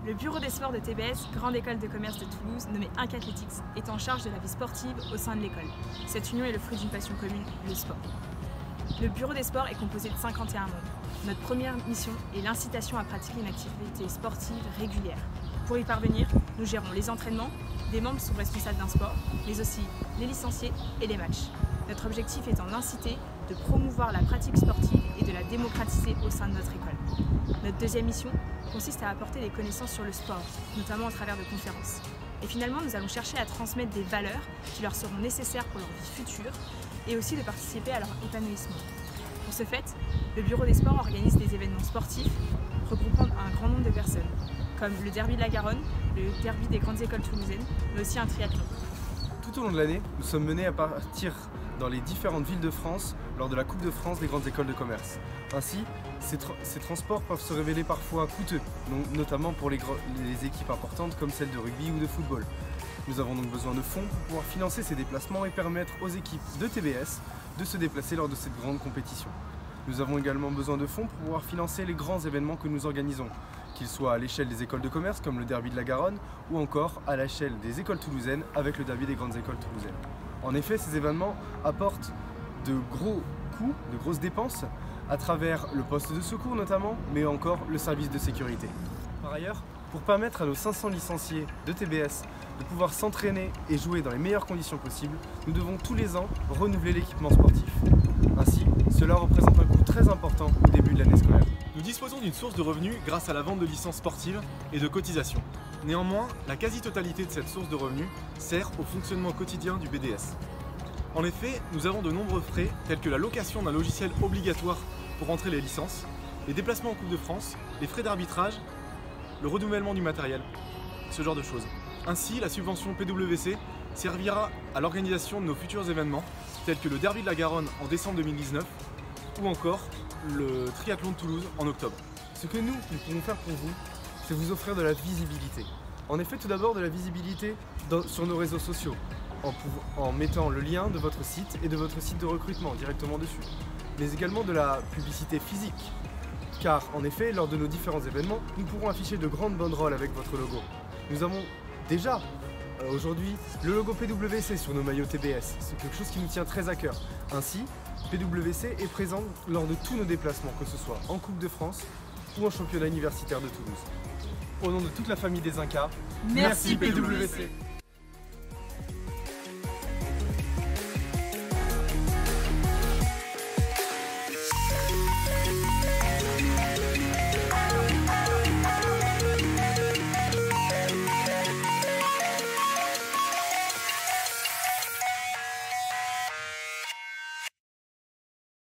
Le bureau des sports de TBS, grande école de commerce de Toulouse, nommée Inc Athletics, est en charge de la vie sportive au sein de l'école. Cette union est le fruit d'une passion commune, le sport. Le bureau des sports est composé de 51 membres. Notre première mission est l'incitation à pratiquer une activité sportive régulière. Pour y parvenir, nous gérons les entraînements, des membres sont responsables d'un sport, mais aussi les licenciés et les matchs. Notre objectif étant d'inciter, de promouvoir la pratique sportive et de la démocratiser au sein de notre école. Notre deuxième mission consiste à apporter des connaissances sur le sport, notamment au travers de conférences. Et finalement, nous allons chercher à transmettre des valeurs qui leur seront nécessaires pour leur vie future et aussi de participer à leur épanouissement. Pour ce fait, le bureau des sports organise des événements sportifs regroupant un grand nombre de personnes, comme le derby de la Garonne, le derby des grandes écoles toulousaines, mais aussi un triathlon. Tout au long de l'année, nous sommes menés à partir dans les différentes villes de France lors de la Coupe de France des grandes écoles de commerce. Ainsi, ces transports peuvent se révéler parfois coûteux, notamment pour les équipes importantes comme celles de rugby ou de football. Nous avons donc besoin de fonds pour pouvoir financer ces déplacements et permettre aux équipes de TBS de se déplacer lors de cette grande compétition. Nous avons également besoin de fonds pour pouvoir financer les grands événements que nous organisons, qu'ils soient à l'échelle des écoles de commerce comme le derby de la Garonne ou encore à l'échelle des écoles toulousaines avec le derby des grandes écoles toulousaines. En effet, ces événements apportent de gros coûts, de grosses dépenses à travers le poste de secours notamment, mais encore le service de sécurité. Par ailleurs, pour permettre à nos 500 licenciés de TBS de pouvoir s'entraîner et jouer dans les meilleures conditions possibles, nous devons tous les ans renouveler l'équipement sportif. Ainsi, cela représente un coût très important au début de l'année scolaire. Nous disposons d'une source de revenus grâce à la vente de licences sportives et de cotisations. Néanmoins, la quasi-totalité de cette source de revenus sert au fonctionnement quotidien du BDS. En effet, nous avons de nombreux frais tels que la location d'un logiciel obligatoire pour rentrer les licences, les déplacements en Coupe de France, les frais d'arbitrage, le renouvellement du matériel, ce genre de choses. Ainsi, la subvention PWC servira à l'organisation de nos futurs événements tels que le derby de la Garonne en décembre 2019 ou encore le triathlon de Toulouse en octobre. Ce que nous pouvons faire pour vous, c'est vous offrir de la visibilité. En effet, tout d'abord de la visibilité sur nos réseaux sociaux, en mettant le lien de votre site et de votre site de recrutement directement dessus, mais également de la publicité physique. Car en effet, lors de nos différents événements, nous pourrons afficher de grandes banderoles avec votre logo. Nous avons déjà aujourd'hui le logo PWC sur nos maillots TBS, c'est quelque chose qui nous tient très à cœur. Ainsi, PWC est présent lors de tous nos déplacements, que ce soit en Coupe de France ou en championnat universitaire de Toulouse. Au nom de toute la famille des Incas, merci PWC.